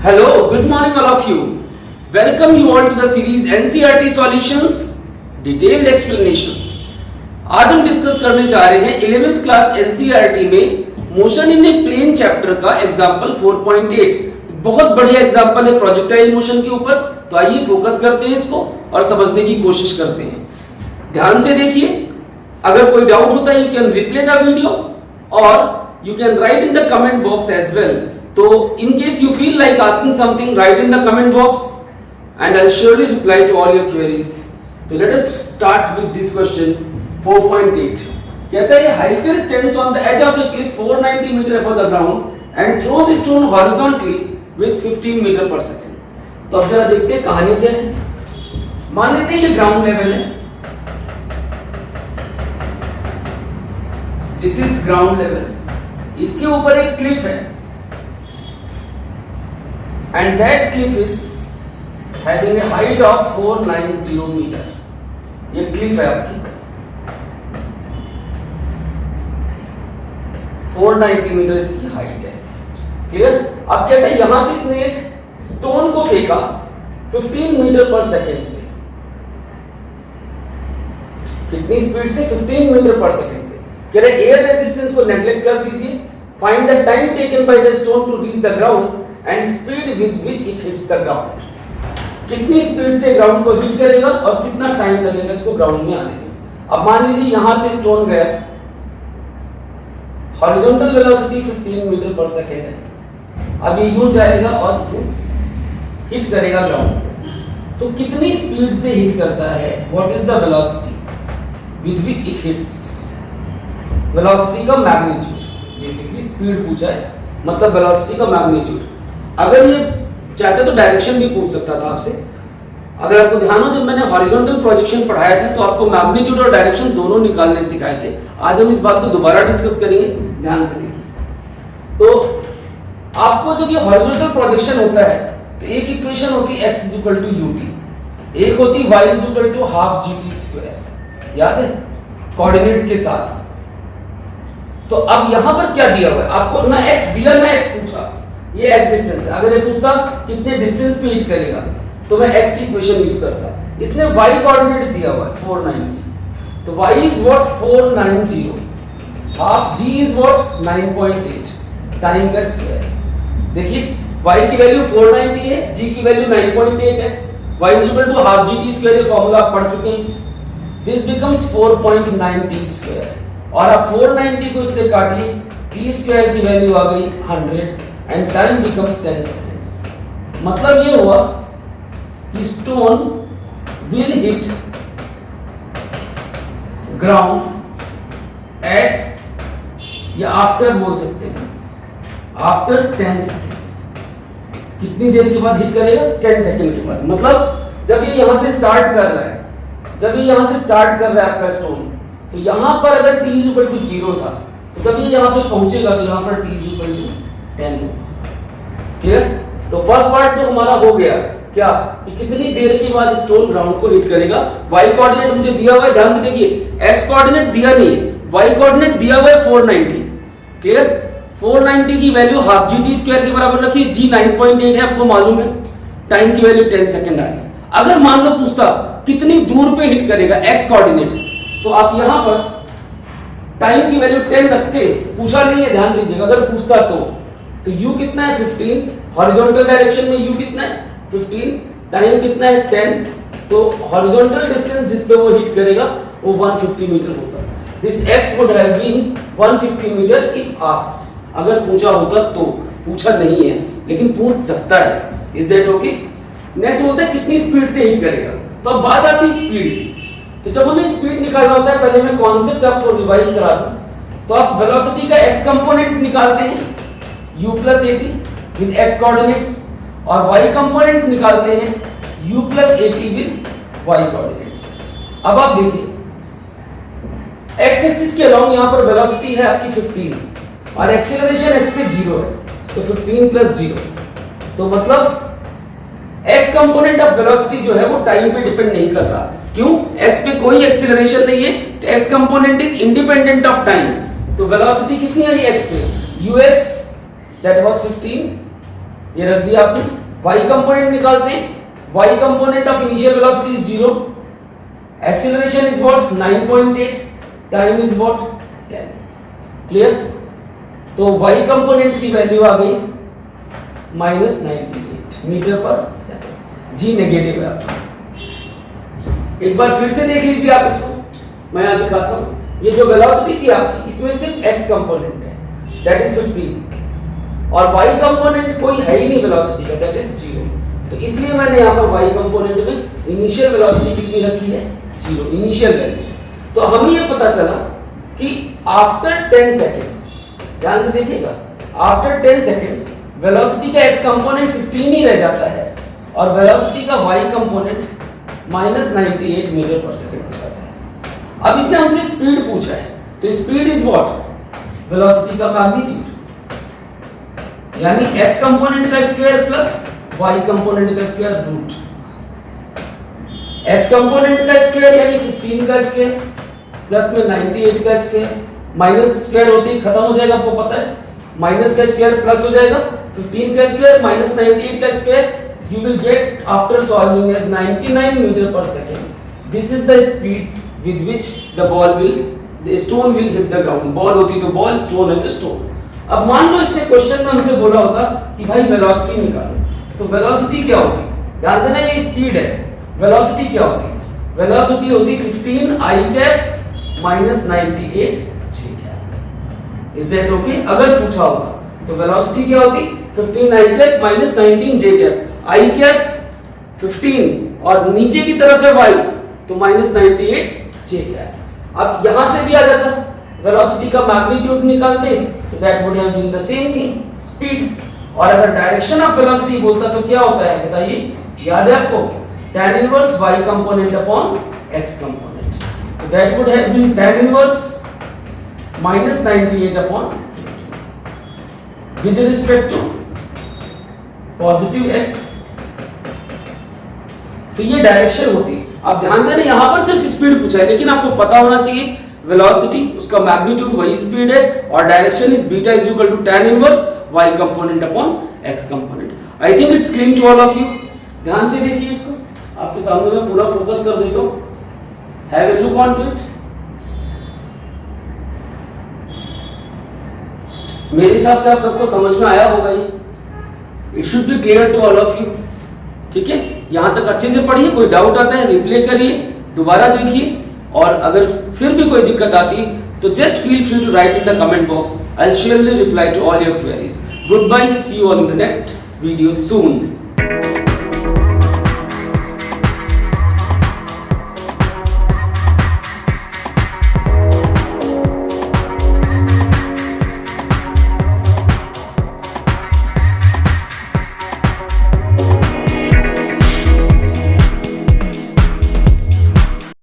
Hello, good morning all of you. Welcome you all to the series NCERT Solutions Detailed Explanations. आज हम discuss करने जा रहे हैं 11th क्लास NCERT में motion in a plane chapter का example 4.8. बहुत बढ़िया एग्जांपल है प्रोजेक्टाइल मोशन के ऊपर. तो आइए फोकस करते हैं इसको और समझने की कोशिश करते हैं. ध्यान से देखिए. अगर कोई डाउट होता है you can replay the video और you can write in the comment box as well. So in case you feel like asking something, write in the comment box and I'll surely reply to all your queries. So let us start with this question 4.8. कहता है hiker stands on the edge of a cliff 490 meter above the ground and throws a stone horizontally with 15 meter per second. तो अब जरा देखते हैं कहानी क्या है. मान लेते हैं ये ग्राउंड लेवल है. This is ground level. इसके ऊपर एक क्लिफ है. And that cliff is having a height of 490 meter. ये cliff है आपकी 490 मीटर इसकी हाइट है. क्लियर. अब कहते हैं यहां से इसने एक स्टोन को फेंका 15 मीटर पर सेकेंड से. कितनी स्पीड से? 15 मीटर पर सेकेंड से. कह रहे एयर रेजिस्टेंस को नेग्लेक्ट कर दीजिए. Find the time taken by the stone to reach the ground and speed with which it hits the ground. कितनी स्पीड से ग्राउंड को हिट करेगा और कितना टाइम लगेगा इसको ग्राउंड में आने में. अब मान लीजिए यहां से स्टोन गया. हॉरिजॉन्टल वेलोसिटी 15 मीटर पर सेकेंड है. अब ये यूं जाएगा और हिट करेगा ग्राउंड. तो कितनी स्पीड से हिट करता है? What is the velocity with which it hits? Velocity का मैग्नीट्यूड. बेसिकली स्पीड पूछा है, मतलब वेलोसिटी का मैग्नीट्यूड. अगर ये चाहते तो डायरेक्शन भी पूछ सकता था आपसे. अगर आपको ध्यान हो जब मैंने हॉरिजॉन्टल प्रोजेक्शन पढ़ाया था तो आपको मैग्नीट्यूड और डायरेक्शन दोनों निकालने सिखाए थे. आज हम इस बात को दोबारा डिस्कस करेंगे. ध्यान से देखिए. तो आपको जब ये हॉरिजॉन्टल प्रोजेक्शन होता है तो एक इक्वेशन होती है x ut, एक होती y ½ gt². याद है कोऑर्डिनेट्स के साथ. तो अब यहां पर क्या दिया हुआ है आपको? ना x दिया ना x पूछा. ये x डिस्टेंस है. अगर ये पूछता कितने डिस्टेंस पे हिट करेगा तो मैं x की इक्वेशन यूज करता. इसने y कोऑर्डिनेट दिया हुआ है 490. तो y is what? 490. Half g is what? 9.8 time का स्क्वायर. देखिए y की वैल्यू 490 है, g की वैल्यू 9.8 है. y is equal to half gt². ये फार्मूला आप पढ़ चुके हैं. This becomes 4.9t². और आप 490 को इससे काटिए, t² की वैल्यू आ गई 100 and time becomes 10 seconds. मतलब ये हुआ कि stone will hit ground at या after बोल सकते हैं after 10 seconds. कितनी देर के बाद हिट करेगा? 10 सेकंड के बाद. मतलब जब ये यहां से स्टार्ट कर रहा है, आपका स्टोन, तो यहां पर अगर t = 0 था तो जब ये यहां पे पहुंचेगा तो यहां पर t = 10. क्लियर. तो फर्स्ट पार्ट तो हमारा हो गया क्या कि कितनी देर के बाद स्टोन ग्राउंड को हिट करेगा. y कोऑर्डिनेट मुझे दिया हुआ है. ध्यान से देखिए. x कोऑर्डिनेट दिया नहीं है, y कोऑर्डिनेट दिया हुआ है 490. क्लियर. 490 की वैल्यू हाफ gt² के बराबर रखिए. g 9.8 है आपको मालूम है. टाइम की वैल्यू 10 सेकंड आ रही है. अगर मान लो पूछता कितनी दूर पे हिट करेगा x कोऑर्डिनेट, तो आप यहां पर टाइम की वैल्यू 10 रखते. पूछा नहीं है, ध्यान दीजिएगा. अगर पूछता तो u कितना है? 15. हॉरिजॉन्टल डायरेक्शन में u कितना है? 15. टाइम कितना है? 10. तो हॉरिजॉन्टल डिस्टेंस जिस पे वो हिट करेगा वो 150 मीटर होता. This x would have been 150 metre if asked. अगर पूछा होता तो. पूछा नहीं है लेकिन पूछ सकता है. Is that okay? नेक्स्ट होता है कितनी स्पीड से हिट करेगा. तो अब बात आती है स्पीड की. तो जब हमें स्पीड निकालना होता है पहले मैं कॉन्सेप्ट आपको रिवाइज करा दूं. तो आप वेलोसिटी का x कंपोनेंट निकालते हैं u + at with x coordinates और y कंपोनेंट निकालते हैं u + at with y coordinates. अब आप देखिए x एक्सिस के अलोंग यहां पर वेलोसिटी है आपकी 15 और एक्सीलरेशन x पे 0 है. तो 15 + 0. तो मतलब x कंपोनेंट ऑफ वेलोसिटी जो है वो टाइम पे डिपेंड नहीं कर रहा. क्यों? x पे कोई एक्सीलरेशन नहीं है तो x component is independent of time. तो वेलोसिटी कितनी आई x पे? ux that was 15 ये रख दिया आपने। y कंपोनेंट निकालते हैं, y component of initial velocity is 0, acceleration is what 9.8, time is what 10। Clear? तो y कंपोनेंट की वैल्यू आ गई -98 मीटर पर सेकंड। जी नेगेटिव है आपका। एक बार फिर से देख लीजिए आप इसको, मैं यहां दिखाता हूं। ये जो वेलोसिटी थी आपकी, इसमें सिर्फ x कंपोनेंट है, दैट इज 15, और y कंपोनेंट कोई है ही नहीं वेलोसिटी का, दैट इज 0। तो इसलिए मैंने यहां पर y कंपोनेंट में इनिशियल वेलोसिटी कितनी रखी है, 0, इनिशियल वैल्यूज। तो हमें ये पता चला कि आफ्टर 10 सेकंड्स, ध्यान से देखिएगा, आफ्टर 10 सेकंड्स वेलोसिटी का x कंपोनेंट 15 ही रह जाता है और वेलोसिटी का y कंपोनेंट -98 मीटर पर सेकंड हो जाता है। अब इसने हमसे स्पीड पूछा है, तो स्पीड इज व्हाट, वेलोसिटी का मैग्नीट्यूड, यानी x कंपोनेंट का स्क्वायर प्लस y कंपोनेंट का स्क्वायर रूट। x कंपोनेंट का स्क्वायर यानी 15 का स्क्वायर प्लस में 98 का स्क्वायर, माइनस स्क्वायर होते ही खत्म हो जाएगा, आपको पता है। माइनस का स्क्वायर प्लस हो जाएगा, 15 का स्क्वायर माइनस 98 का square, you will get after solving as 99 meter per second. This is the speed with which the stone will hit the ground. Ball होती तो बॉल, स्टोन है तो स्टोन। अब मान लो इसने क्वेश्चन में हमसे बोला होता कि भाई वेलोसिटी निकालो, तो वेलोसिटी क्या होती, ध्यान देना ये स्पीड है, वेलोसिटी क्या होती, वेलोसिटी होती 15 i cap minus 98 j cap. Is that okay? अगर पूछा होता तो वेलोसिटी क्या होती, 15 i cap minus 19 j cap. I cap 15 और नीचे की तरफ है y, तो -98 j कैप। अब यहां से भी आ जाता, वेलोसिटी का मैग्नीट्यूड निकालते तो that would have been the same thing, speed. और अगर डायरेक्शन ऑफ वेलोसिटी बोलता तो क्या होता है बताइए, याद है आपको, tan inverse y component upon x component, तो that would have been tan inverse -98 upon with respect to positive x। तो ये डायरेक्शन होती है। अब ध्यान देना यहां पर सिर्फ स्पीड पूछा है, लेकिन आपको पता होना चाहिए वेलोसिटी, उसका मैग्नीट्यूड वही स्पीड है, और direction is beta is equal to tan inverse y component upon x component. I think it's clean to all of you. ध्यान से देखिए इसको, आपके सामने मैं पूरा फोकस कर देता हूं, have a look on to it. मेरे हिसाब से आप सबको समझ में आया होगा ये, it should be clear to all of you. ठीक है, यहां तक अच्छे से पढ़िए, कोई डाउट आता है रिप्ले करिए, दोबारा देखिए, और अगर फिर भी कोई दिक्कत आती है तो just feel free to write in the comment box, I will surely reply to all your queries. Good bye, see you all in the next video soon.